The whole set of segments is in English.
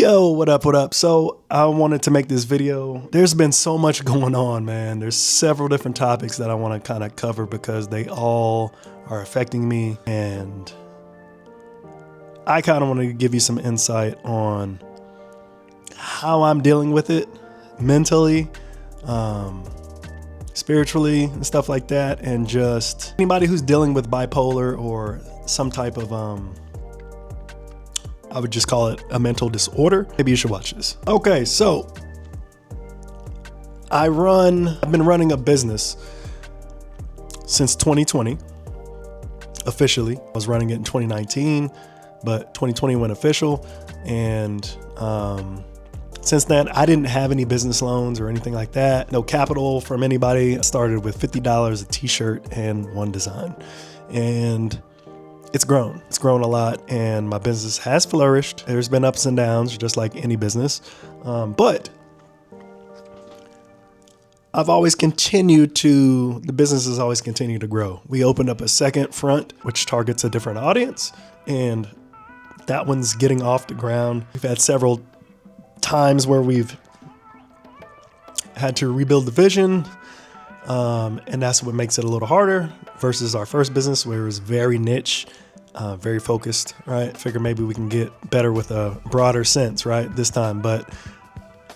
Yo, what up, what up? So I wanted to make this video. There's been so much going on, man. There's several different topics that I want to kind of cover because they all are affecting me. And I kind of want to give you some insight on how I'm dealing with it mentally, spiritually, and stuff like that. And just anybody who's dealing with bipolar or some type of, I would just call it a mental disorder. Maybe you should watch this. Okay, so I've been running a business since 2020, officially. I was running it in 2019, but 2020 went official. And since then, I didn't have any business loans or anything like that. No capital from anybody. I started with $50 a t-shirt and one design. And it's grown a lot, and my business has flourished. There's been ups and downs, just like any business. But the business has always continued to grow. We opened up a second front, which targets a different audience, and that one's getting off the ground. We've had several times where we've had to rebuild the vision, and that's what makes it a little harder versus our first business, where it was very niche, very focused, right? Figure maybe we can get better with a broader sense, right, this time. But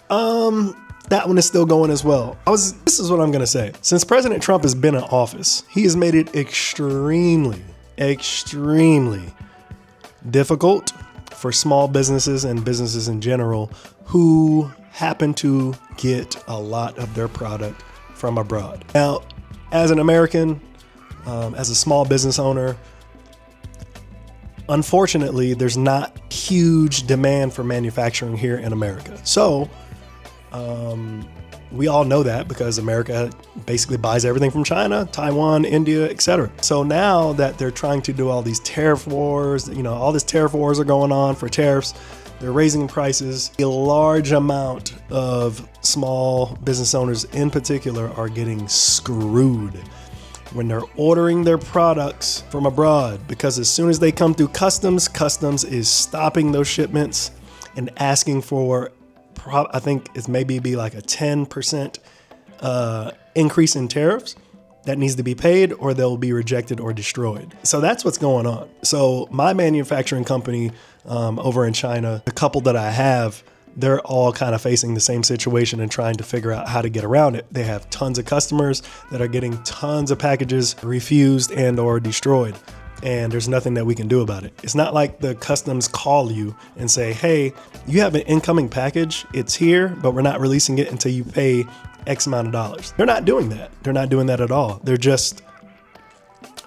that one is still going as well. This is what I'm gonna say. Since President Trump has been in office, he has made it extremely difficult for small businesses and businesses in general who happen to get a lot of their product from abroad. Now, as an American, as a small business owner, unfortunately, there's not huge demand for manufacturing here in America. So we all know that because America basically buys everything from China, Taiwan, India, etc. So now that they're trying to do all these tariff wars, all these tariff wars are going on for tariffs. They're raising prices. A large amount of small business owners in particular are getting screwed when they're ordering their products from abroad, because as soon as they come through customs is stopping those shipments and asking for, I think it's maybe be like a 10% increase in tariffs that needs to be paid, or they'll be rejected or destroyed. So that's what's going on. So my manufacturing company over in China, the couple that I have, they're all kind of facing the same situation and trying to figure out how to get around it. They have tons of customers that are getting tons of packages refused and or destroyed, and there's nothing that we can do about it. It's not like the customs call you and say, hey, you have an incoming package, it's here, but we're not releasing it until you pay X amount of dollars. They're not doing that. They're not doing that at all. They're just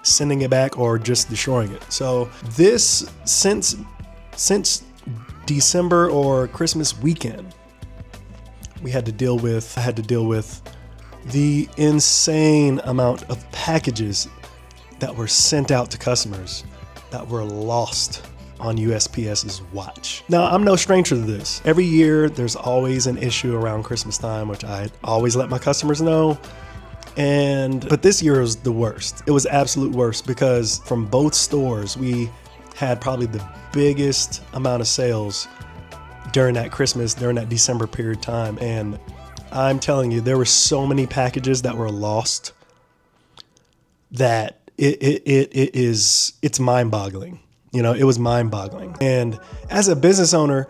sending it back or just destroying it. So this, since December or Christmas weekend, I had to deal with the insane amount of packages that were sent out to customers that were lost on USPS's watch. Now, I'm no stranger to this. Every year, there's always an issue around Christmas time, which I always let my customers know. But this year was the worst. It was absolute worst because from both stores, we had probably the biggest amount of sales during that December period time. And I'm telling you, there were so many packages that were lost that it's mind-boggling. It was mind-boggling. And as a business owner,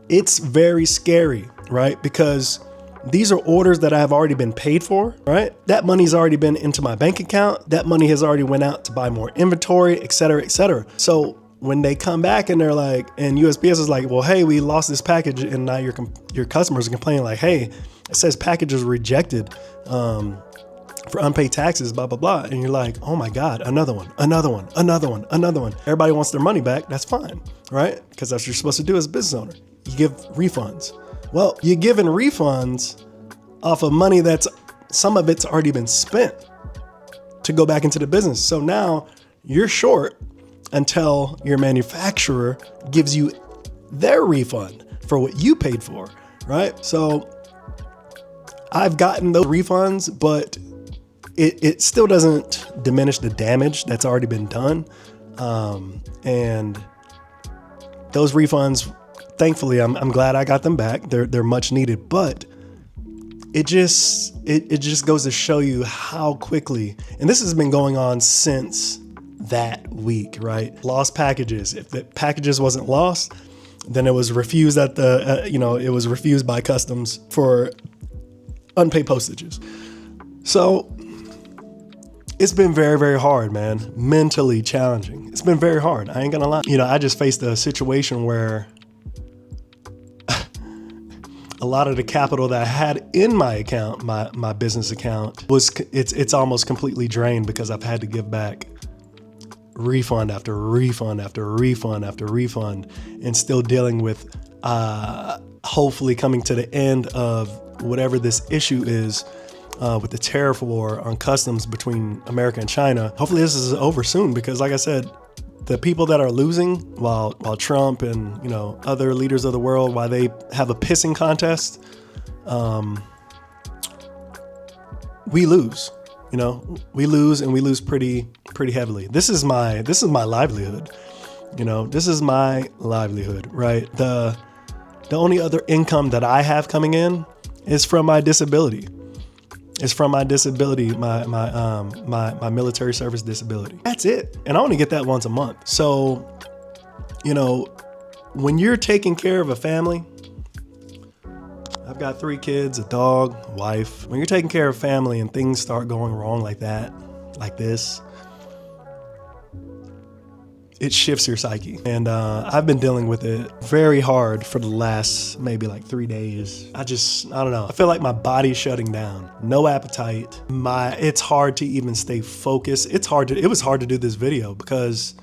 it's very scary, right? Because these are orders that I've already been paid for, right? That money's already been into my bank account. That money has already went out to buy more inventory, et cetera, et cetera. So when they come back and they're like, and USPS is like, well, hey, we lost this package, and now your customers are complaining like, hey, it says package is rejected for unpaid taxes, blah, blah, blah. And you're like, oh my God, another one. Everybody wants their money back. That's fine, right? Because that's what you're supposed to do as a business owner. You give refunds. Well, you're giving refunds off of money some of it's already been spent to go back into the business. So now you're short until your manufacturer gives you their refund for what you paid for, right? So I've gotten those refunds, but it still doesn't diminish the damage that's already been done. And those refunds thankfully, I'm glad I got them back. They're much needed, but it just goes to show you how quickly, and this has been going on since that week, right? Lost packages. If the packages wasn't lost, then it was refused at the, it was refused by customs for unpaid postages. So it's been very, very hard, man. Mentally challenging. It's been very hard. I ain't gonna lie. I just faced a situation where a lot of the capital that I had in my account, my business account, it's almost completely drained because I've had to give back refund after refund after refund after refund, and still dealing with hopefully coming to the end of whatever this issue is with the tariff war on customs between America and China. Hopefully this is over soon, because like I said, the people that are losing while Trump and other leaders of the world, while they have a pissing contest, we lose. We lose, and we lose pretty heavily. This is my livelihood. This is my livelihood, right? The only other income that I have coming in is from my disability. It's from my disability, my military service disability. That's it. And I only get that once a month. So, when you're taking care of a family, I've got 3 kids, a dog, a wife. When you're taking care of family and things start going wrong like that, like this, it shifts your psyche. And I've been dealing with it very hard for the last maybe like 3 days. I don't know. I feel like my body's shutting down. No appetite. It's hard to even stay focused. It was hard to do this video because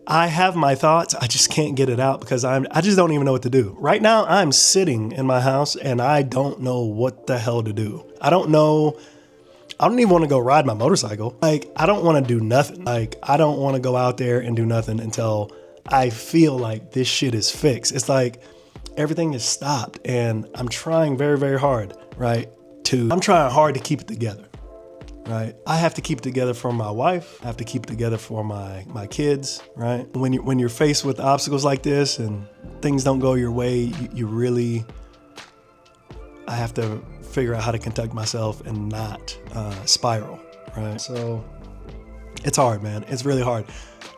I have my thoughts. I just can't get it out because I just don't even know what to do. Right now, I'm sitting in my house and I don't know what the hell to do. I don't even want to go ride my motorcycle. Like, I don't want to do nothing. Like, I don't want to go out there and do nothing until I feel like this shit is fixed. It's like everything is stopped, and I'm trying very, very hard, right? I'm trying hard to keep it together, right? I have to keep it together for my wife. I have to keep it together for my kids, right? When you're faced with obstacles like this and things don't go your way, I have to figure out how to conduct myself and not spiral, right? So it's hard, man. It's really hard.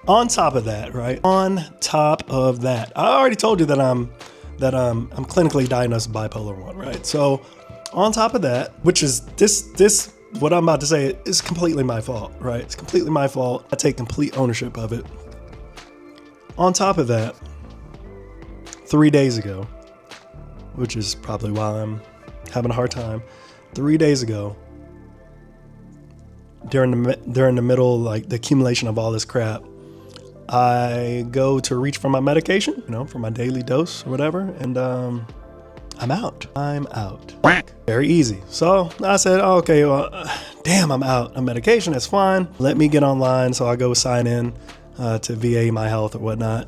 On top of that, right? On top of that, I already told you that I'm clinically diagnosed with bipolar 1, right? So on top of that, which is this what I'm about to say is completely my fault, right? It's completely my fault. I take complete ownership of it. On top of that, 3 days ago, which is probably why I'm having a hard time. 3 days ago, during the middle, like the accumulation of all this crap, I go to reach for my medication, for my daily dose or whatever, and I'm out. Very easy. So I said, oh, okay, well, damn, I'm out of medication. That's fine. Let me get online. So I go sign in to VA My Health or whatnot.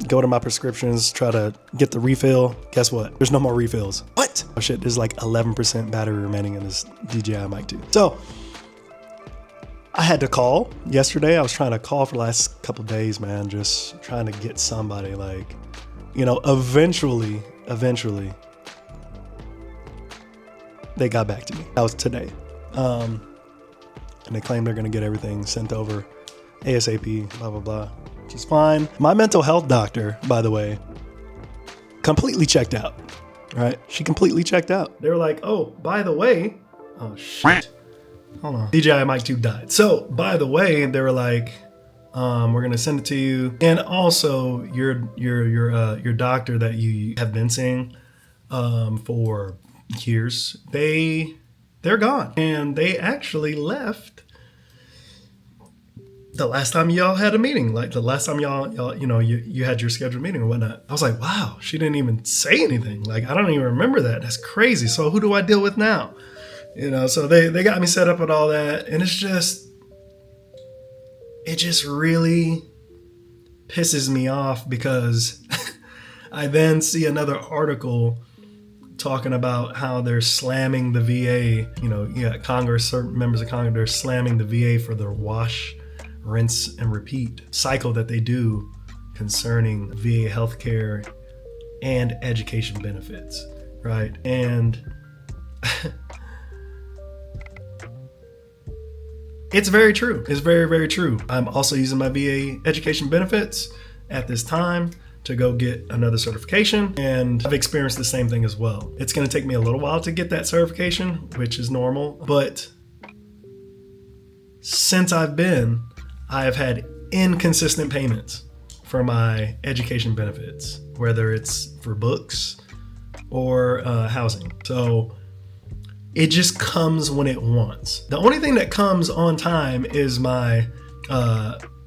Go to my prescriptions, try to get the refill. Guess what? There's no more refills. What? Oh shit, there's like 11% battery remaining in this DJI Mic 2. So I had to call yesterday. I was trying to call for the last couple of days, man, just trying to get somebody, like, eventually they got back to me. That was today. And they claim they're going to get everything sent over ASAP, blah, blah, blah. Which is fine. My mental health doctor, by the way, completely checked out, right? She completely checked out. They were like, oh, by the way, oh shit, hold on. DJI Mic 2 died. So, by the way, they were like, we're gonna send it to you, and also your doctor that you have been seeing for years, they're gone, and they actually left the last time y'all had a meeting, like the last time y'all you had your scheduled meeting or whatnot. I was like, wow, she didn't even say anything. Like, I don't even remember that. That's crazy. So who do I deal with now? So they got me set up with all that. And it just really pisses me off because I then see another article talking about how they're slamming the VA, you got Congress, certain members of Congress, they're slamming the VA for their wash, rinse, and repeat cycle that they do concerning VA healthcare and education benefits, right? And it's very true. It's very, very true. I'm also using my VA education benefits at this time to go get another certification, and I've experienced the same thing as well. It's going to take me a little while to get that certification, which is normal, but since I have had inconsistent payments for my education benefits, whether it's for books or housing. So it just comes when it wants. The only thing that comes on time is my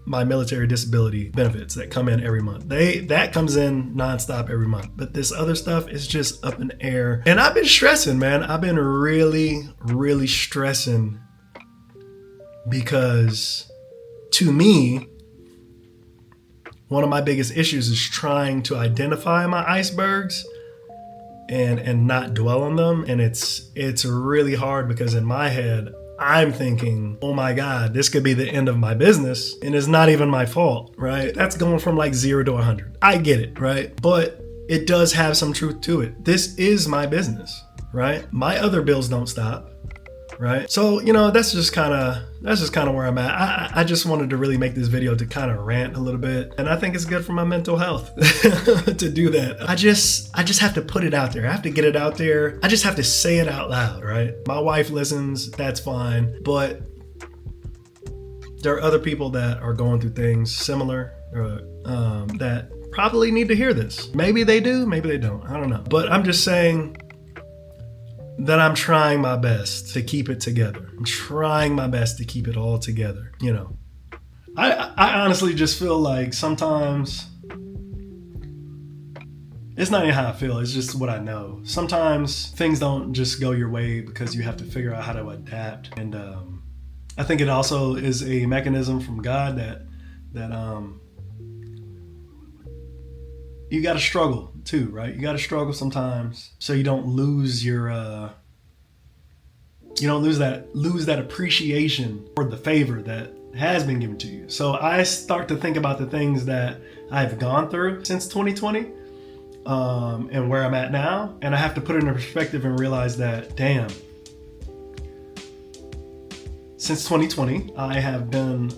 military disability benefits that come in every month. That comes in nonstop every month. But this other stuff is just up in the air. And I've been stressing, man. I've been really, really stressing because to me, one of my biggest issues is trying to identify my icebergs and not dwell on them. And it's really hard because in my head, I'm thinking, oh my God, this could be the end of my business and it's not even my fault, right? That's going from like 0 to 100. I get it, right? But it does have some truth to it. This is my business, right? My other bills don't stop, right? So, that's just kind of where I'm at. I just wanted to really make this video to kind of rant a little bit. And I think it's good for my mental health to do that. I just have to put it out there. I have to get it out there. I just have to say it out loud, right? My wife listens, that's fine. But there are other people that are going through things similar that probably need to hear this. Maybe they do, maybe they don't. I don't know. But I'm just saying that I'm trying my best to keep it together. I'm trying my best to keep it all together. I honestly just feel like sometimes it's not even how I feel, it's just what I know. Sometimes things don't just go your way because you have to figure out how to adapt. And I think it also is a mechanism from God that you got to struggle too, right? You got to struggle sometimes so you don't lose your, lose that appreciation for the favor that has been given to you. So I start to think about the things that I've gone through since 2020 and where I'm at now. And I have to put it in perspective and realize that, damn, since 2020, I have been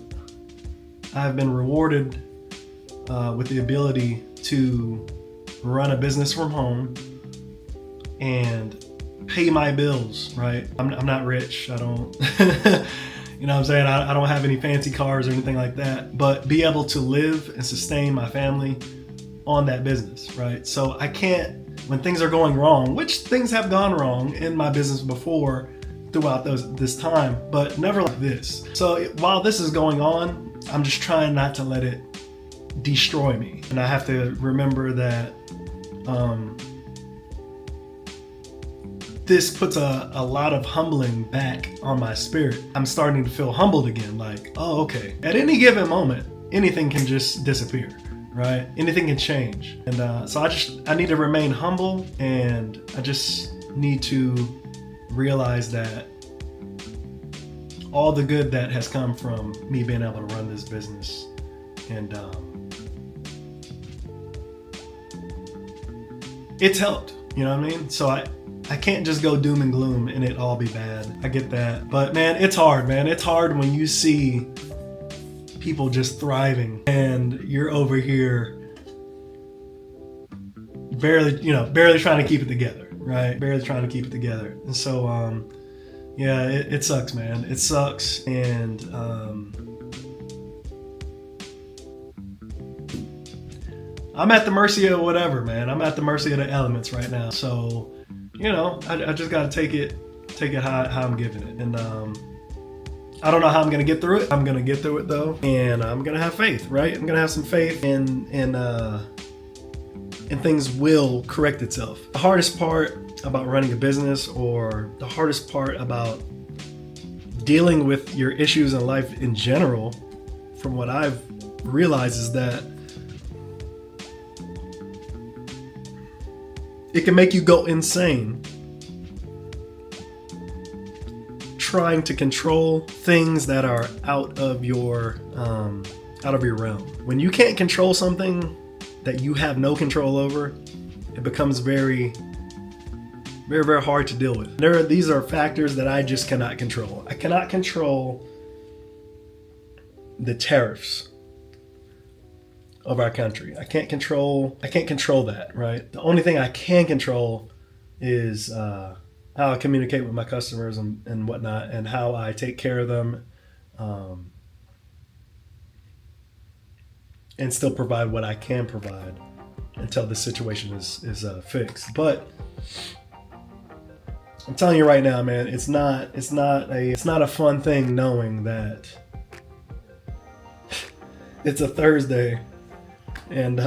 rewarded with the ability to run a business from home and pay my bills, right? I'm not rich. I don't, you know what I'm saying? I don't have any fancy cars or anything like that, but be able to live and sustain my family on that business, right? So I can't, when things are going wrong, which things have gone wrong in my business before throughout this time, but never like this. So while this is going on, I'm just trying not to let it destroy me. And I have to remember that this puts a lot of humbling back on my spirit. I'm starting to feel humbled again, like, oh, okay. At any given moment, anything can just disappear, right? Anything can change. And so I need to remain humble, and I just need to realize that all the good that has come from me being able to run this business, and it's helped, you know what I mean? So I can't just go doom and gloom and it all be bad. I get that. But man, it's hard, man. It's hard when you see people just thriving and you're over here barely trying to keep it together, right? Barely trying to keep it together. And so, yeah, it sucks, man. It sucks. And I'm at the mercy of whatever, man. I'm at the mercy of the elements right now. So, I just got to take it how I'm giving it. And I don't know how I'm going to get through it. I'm going to get through it though. And I'm going to have faith, right? I'm going to have some faith and things will correct itself. The hardest part about running a business, or the hardest part about dealing with your issues in life in general, from what I've realized, is that it can make you go insane trying to control things that are out of your your realm. When you can't control something that you have no control over, it becomes very, very, very hard to deal with. These are factors that I just cannot control. I cannot control the tariffs of our country. I can't control that, right? The only thing I can control is how I communicate with my customers and whatnot, and how I take care of them, and still provide what I can provide until the situation is fixed. But I'm telling you right now, man, it's not a fun thing knowing that it's a Thursday and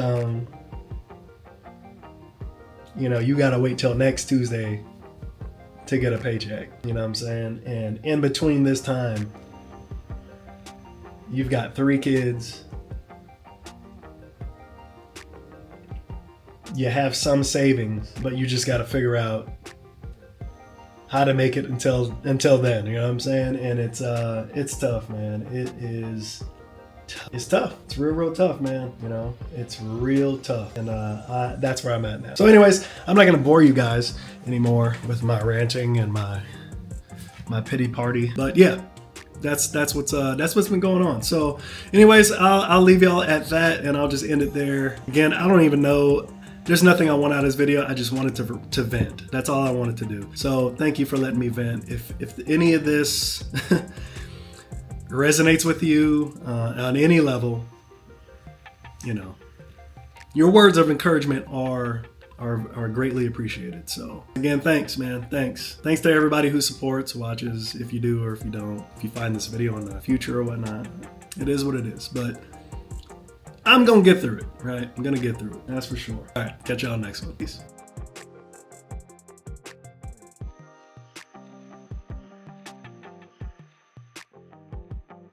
you gotta wait till next Tuesday to get a paycheck. You know what I'm saying? And in between this time, you've got 3 kids. You have some savings, but you just got to figure out how to make it until then. You know what I'm saying? And it's tough, man. It's tough. It's real tough, man. You know, it's real tough. And that's where I'm at now. So anyways, I'm not gonna bore you guys anymore with my ranting and my pity party. But yeah, that's what's been going on. So anyways, I'll leave y'all at that, and I'll just end it there. Again, I don't even know. There's nothing I want out of this video. I just wanted to vent. That's all I wanted to do. So thank you for letting me vent. If any of this resonates with you on any level, your words of encouragement are greatly appreciated. So again, thanks, man. Thanks to everybody who supports, watches, if you do or if you don't, if you find this video in the future or whatnot. It is what it is. But I'm gonna get through it, right? I'm gonna get through it, that's for sure. All right, catch y'all next one. Peace.